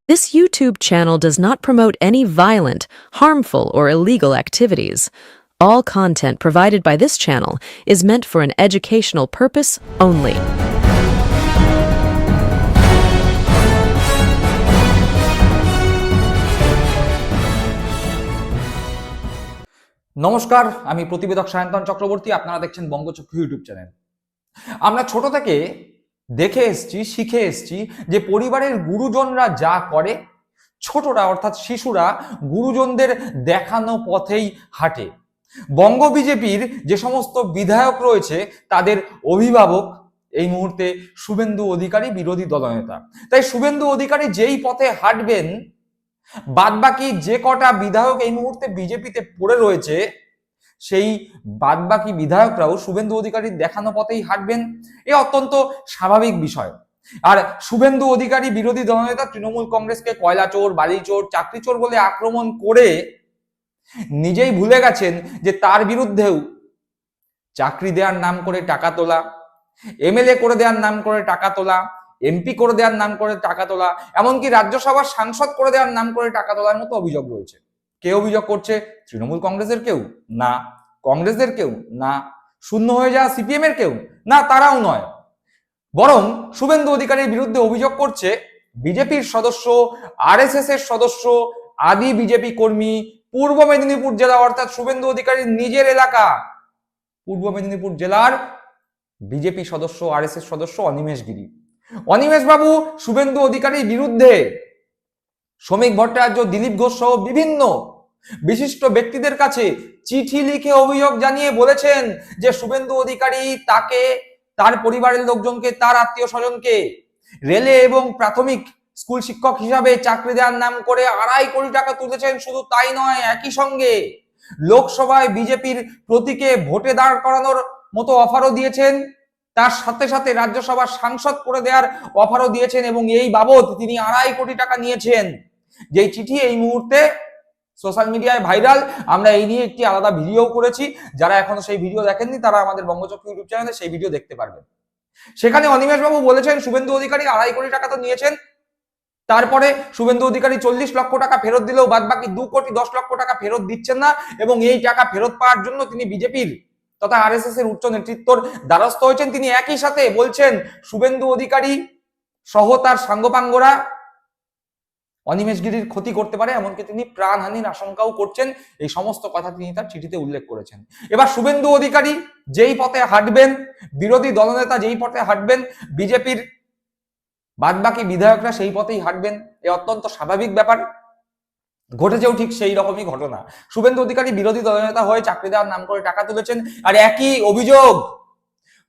This YouTube channel does not promote any violent, harmful, or illegal activities. All content provided by this channel is meant for an educational purpose only. নমস্কার, আমি প্রতিবেদক সায়ন্তন চক্রবর্তী। আপনারা দেখছেন বঙ্গচক্ষু YouTube channel. আমরা ছোট থেকে দেখে এসেছি, শিখে এসেছি যে পরিবারের গুরুজনরা যা করে, ছোটরা অর্থাৎ শিশুরা গুরুজনদের দেখানো পথেই হাঁটে। বঙ্গ বিজেপির যে সমস্ত বিধায়ক রয়েছে তাদের অভিভাবক এই মুহূর্তে শুভেন্দু অধিকারী, বিরোধী দলনেতা। তাই শুভেন্দু অধিকারী যেই পথে হাঁটবেন, বাদবাকি যে কটা বিধায়ক এই মুহূর্তে বিজেপিতে পড়ে রয়েছে সেই বাদবাকি বিধায়করাও শুভেন্দু অধিকারীর দেখানো পথেই হাঁটবেন। এ অত্যন্ত স্বাভাবিক বিষয়। আর শুভেন্দু অধিকারী বিরোধী দলনেতা তৃণমূল কংগ্রেসকে কয়লা চোর, বালি চোর, চাকরি চোর বলে আক্রমণ করে নিজেই ভুলে গেছেন যে তার বিরুদ্ধেও চাকরি দেওয়ার নাম করে টাকা তোলা, এমএলএ করে দেওয়ার নাম করে টাকা তোলা, এমপি করে দেওয়ার নাম করে টাকা তোলা, এমনকি রাজ্যসভার সাংসদ করে দেওয়ার নাম করে টাকা তোলার মতো অভিযোগ রয়েছে। কে অভিযোগ করছে? তৃণমূল কংগ্রেসের কেউ না, কংগ্রেসের কেউ না, শূন্য হয়ে যাওয়া সিপিএম এর কেউ না, তারাও নয়। বরং শুভেন্দু অধিকারীর বিরুদ্ধে অভিযোগ করছে বিজেপির সদস্য, আরএসএস এর সদস্য, আদি বিজেপি কর্মী, পূর্ব মেদিনীপুর জেলা অর্থাৎ শুভেন্দু অধিকারীর নিজের এলাকা পূর্ব মেদিনীপুর জেলার বিজেপি সদস্য, আরএসএস সদস্য অনিমেষ গিরি। অনিমেষ বাবু শুভেন্দু অধিকারীর বিরুদ্ধে শ্রমিক ভট্টাচার্য, দিলীপ ঘোষ সহ বিভিন্ন বিশিষ্ট ব্যক্তিদের কাছে চিঠি লিখে অভিযোগ জানিয়ে বলেছেন যে শুভেন্দু অধিকারী তাকে, তার পরিবারের লোকজনকে, তার আত্মীয় স্বজনকে রেলে এবং প্রাথমিক স্কুল শিক্ষক হিসাবে চাকরি দেওয়ার নাম করে 2.5 কোটি টাকা তুলেছেন। শুধু তাই নয়, একই সঙ্গে লোকসভায় বিজেপির প্রতীকে ভোটে দাঁড় করানোর মতো অফারও দিয়েছেন, তার সাথে সাথে রাজ্যসভার সাংসদ করে দেওয়ার অফারও দিয়েছেন এবং এই বাবদ তিনি 2.5 কোটি টাকা নিয়েছেন। যেই চিঠি এই মুহূর্তে সোশ্যাল মিডিয়ায় ভাইরাল। আমরা এই নিয়ে একটি আলাদা ভিডিও করেছি, যারা এখনো সেই ভিডিও দেখেননি তারা আমাদের বঙ্গচক্ষু ইউটিউব চ্যানেলে সেই ভিডিও দেখতে পারবেন। সেখানে অনিমেষ বাবু বলেছেন শুভেন্দু অধিকারী 2.5 কোটি টাকা তো নিয়েছেন, তারপরে শুভেন্দু অধিকারী 40 লক্ষ টাকা ফেরত দিলেও বাদবাকি 2 কোটি 10 লক্ষ টাকা ফেরত দিচ্ছেন না এবং এই টাকা ফেরত পাওয়ার জন্য তিনি বিজেপির তথা আরএসএস এর উচ্চ নেতৃত্বর দ্বারস্থ হয়েছেন। তিনি একই সাথে বলছেন শুভেন্দু অধিকারী সহ তার সাঙ্গপাঙ্গরা অনিমেষ গিরির ক্ষতি করতে পারে, এমনকি তিনি প্রাণহানির আশঙ্কাও করছেন। এই সমস্ত কথা তিনি তার চিঠিতে উল্লেখ করেছেন। এবার শুভেন্দু অধিকারী যেই পথে হাঁটবেন, বিরোধী দলনেতা যেই পথে হাঁটবেন, বিজেপির বাদবাকি বিধায়করা সেই পথেই হাঁটবেন। এ অত্যন্ত স্বাভাবিক ব্যাপার। ঘটেছেও ঠিক সেই রকমই ঘটনা। শুভেন্দু অধিকারী বিরোধী দলনেতা হয়ে চাকরি দেওয়ার নাম করে টাকা তুলেছেন। আর একই অভিযোগ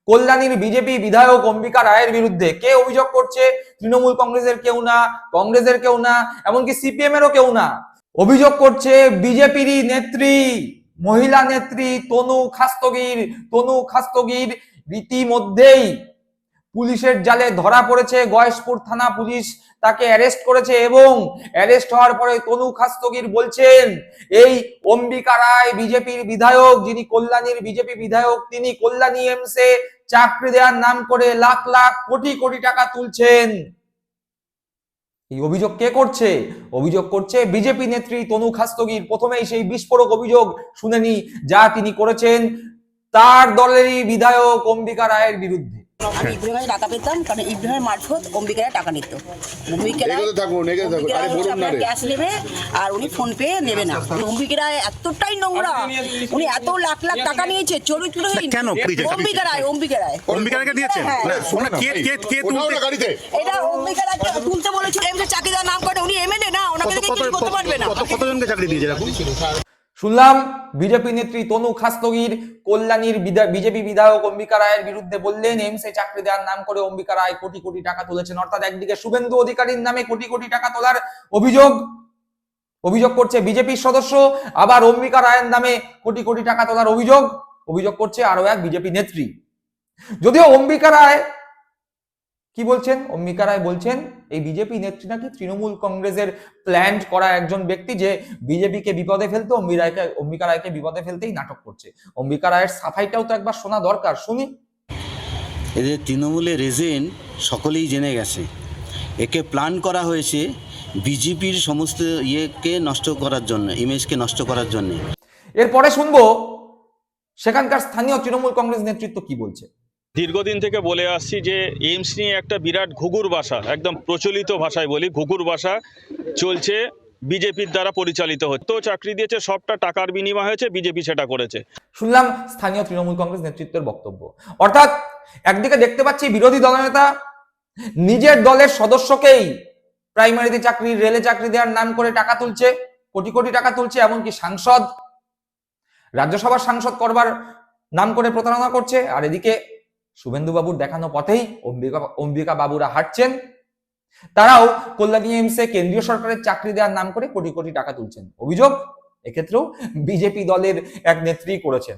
কল্যাণীর বিজেপি বিধায়ক অম্বিকা রায়ের বিরুদ্ধে। কে অভিযোগ করছে? তৃণমূল কংগ্রেসের কেউ না, কংগ্রেসের কেউ না, এমনকি সিপিএম এরও কেউ না। অভিযোগ করছে বিজেপিরই নেত্রী, মহিলা নেত্রী তনু খাস্তগির। তনু খাস্তগির ইতিমধ্যেই পুলিশের জালে ধরা পড়েছে। গয়েশপুর থানা পুলিশ তাকে অ্যারেস্ট করেছে এবং অ্যারেস্ট হওয়ার পরে তনু খাস্তগির বলছেন এই অম্বিকা রায় বিজেপির বিধায়ক, যিনি কল্যাণীর বিজেপি বিধায়ক, তিনি কল্যাণী এমসে চাকরি দেওয়ার নাম করে লাখ লাখ কোটি কোটি টাকা তুলছেন। এই অভিযোগ কে করছে? অভিযোগ করছে বিজেপি নেত্রী তনু খাস্তগির। প্রথমেই সেই বিস্ফোরক অভিযোগ শুনেনি যা তিনি করেছেন তার দলেরই বিধায়ক অম্বিকা রায়ের বিরুদ্ধে। আমি ইব্রাহিমের টাকা পেতাম, কারণ ইব্রাহিমের মারফত অম্বিকারা টাকা নিত। ক্যাশ নেবে আর উনি ফোন পে নেবে না। অম্বিকারা এতটাই নোংরা, উনি এত লাখ লাখ টাকা নিয়েছে চরিত্রহীন। অম্বিকারাকে দিয়েছেন এটা অম্বিকারাকে তুলতে বলেছিল, এমনি চাকরি দেওয়ার নাম করে। উনি এমএলএ না, ওনাকে কিছু করতে পারবে না। কতজনকে চাকরি দিয়েছে এরকম? শুনলাম বিজেপি নেত্রী তনু খাস্তগির কল্যাণীর বিজেপি বিধায়ক অম্বিকা রায়ের বিরুদ্ধে বললেন এমসে চাকরি দেওয়ার নাম করে অম্বিকা রায় কোটি কোটি টাকা তুলেছেন। অর্থাৎ একদিকে শুভেন্দু অধিকারীর নামে কোটি কোটি টাকা তোলার অভিযোগ করছে বিজেপির সদস্য, আবার অম্বিকা রায়ের নামে কোটি কোটি টাকা তোলার অভিযোগ করছে আরো এক বিজেপি নেত্রী। যদিও অম্বিকা রায় কি বলছেন? অম্বিকা রায় বলছেন এই বিজেপি নেত্রী নাকি তৃণমূল কংগ্রেসের প্ল্যান করা একজন ব্যক্তি, যে বিজেপিকে বিপদে ফেলতে, অম্বিকা রায়কে বিপদে ফেলতেই নাটক করছে। অম্বিকা রায়ের সাফাইটাও তো একবার শোনা দরকার, শুনি। এদের তৃণমূলের এজেন্ট সকলেই জেনে গেছে। একে প্ল্যান করা হয়েছে বিজেপির সমস্ত ইয়েকে নষ্ট করার জন্য, ইমেজকে নষ্ট করার জন্য। এরপরে শুনবো সেখানকার স্থানীয় তৃণমূল কংগ্রেস নেতৃত্ব কি বলছে। দীর্ঘদিন থেকে বলে আসছি যে এইমস নিয়ে একটা বিরাট ঘুঘুর ভাষা, একদম প্রচলিত ভাষায় বলি ঘুঘুর ভাষা চলছে, বিজেপির দ্বারা পরিচালিত হচ্ছে। তো চাকরি দিয়েছে, সবটা টাকার বিনিময় হয়েছে, বিজেপি সেটা করেছে। শুনলাম স্থানীয় তৃণমূল কংগ্রেস নেতৃত্বের বক্তব্য। অর্থাৎ একদিকে দেখতে পাচ্ছি বিরোধী দলনেতা নিজের দলের সদস্যকেই প্রাইমারিতে চাকরি, রেলে চাকরি দেওয়ার নাম করে টাকা তুলছে, কোটি কোটি টাকা তুলছে, এমনকি সাংসদ, রাজ্যসভার সাংসদ করবার নাম করে প্রতারণা করছে। আর এদিকে শুভেন্দু বাবুর দেখানো পথেই অম্বিকা বাবুরা হাঁটছেন, তারাও কল্যাণী এইমসে কেন্দ্রীয় সরকারের চাকরি দেওয়ার নাম করে কোটি কোটি টাকা তুলছেন। অভিযোগ এক্ষেত্রেও বিজেপি দলের এক নেত্রী করেছেন,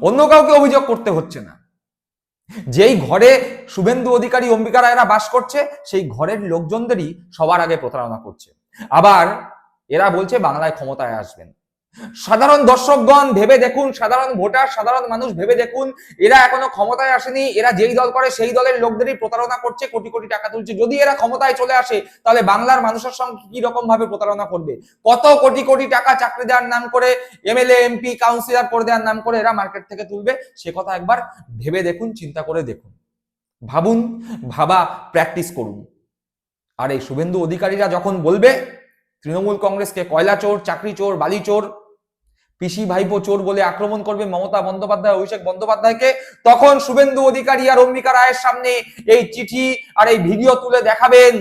অন্য কাউকে অভিযোগ করতে হচ্ছে না। যেই ঘরে শুভেন্দু অধিকারী, অম্বিকা রায়রা বাস করছে, সেই ঘরের লোকজনদেরই সবার আগে প্রতারণা করছে। আবার এরা বলছে বাংলায় ক্ষমতায় আসবেন। সাধারণ দর্শকগণ ভেবে দেখুন, সাধারণ ভোটার, সাধারণ মানুষ ভেবে দেখুন, এরা এখনো ক্ষমতায় আসেনি, এরা যেই দল করে সেই দলের লোকদেরই প্রতারণা করছে, কোটি কোটি টাকা তুলছে। যদি এরা ক্ষমতায় চলে আসে তাহলে বাংলার মানুষের সঙ্গে কি রকম ভাবে প্রতারণা করবে, কত কোটি কোটি টাকা চাকরি দেওয়ার নাম করে, এমএলএ, এমপি, কাউন্সিলর করে দেওয়ার নাম করে এরা মার্কেট থেকে তুলবে, সে কথা একবার ভেবে দেখুন, চিন্তা করে দেখুন, ভাবুন, ভাবা প্র্যাকটিস করুন। আর এই শুভেন্দু অধিকারীরা যখন বলবে তৃণমূল কংগ্রেসকে কয়লা চোর, চাকরি চোর, বালি চোর, পিসি ভাইপো চোর বলে আক্রমণ করবে মমতা বন্দ্যোপাধ্যায়, অভিষেক বন্দ্যোপাধ্যায়কে, তখন শুভেন্দু অধিকারী আর অম্বিকা রায়ের সামনে এই চিঠি আর এই ভিডিও তুলে দেখাবেন,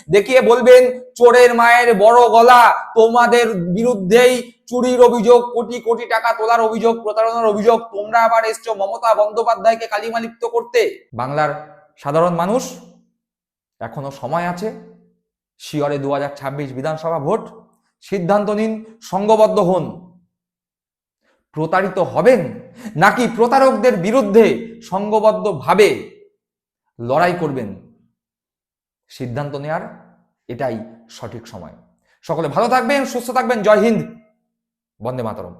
দেখিয়ে বলবেন চোরের মায়ের বড় গলা, তোমাদের বিরুদ্ধেই চুরির অভিযোগ, কোটি কোটি টাকা তোলার অভিযোগ, প্রতারণার অভিযোগ, তোমরা আবার এসছো মমতা বন্দ্যোপাধ্যায়কে কালিমালিপ্ত করতে। বাংলার সাধারণ মানুষ, এখনো সময় আছে, শিয়রে 2026 বিধানসভা ভোট, সিদ্ধান্ত নিন, সংঘবদ্ধ হন। প্রতারিত হবেন নাকি প্রতারকদের বিরুদ্ধে সংঘবদ্ধভাবে লড়াই করবেন, সিদ্ধান্ত নেয়ার এটাই সঠিক সময়। সকলে ভালো থাকবেন, সুস্থ থাকবেন। জয় হিন্দ, বন্দে মাতরম।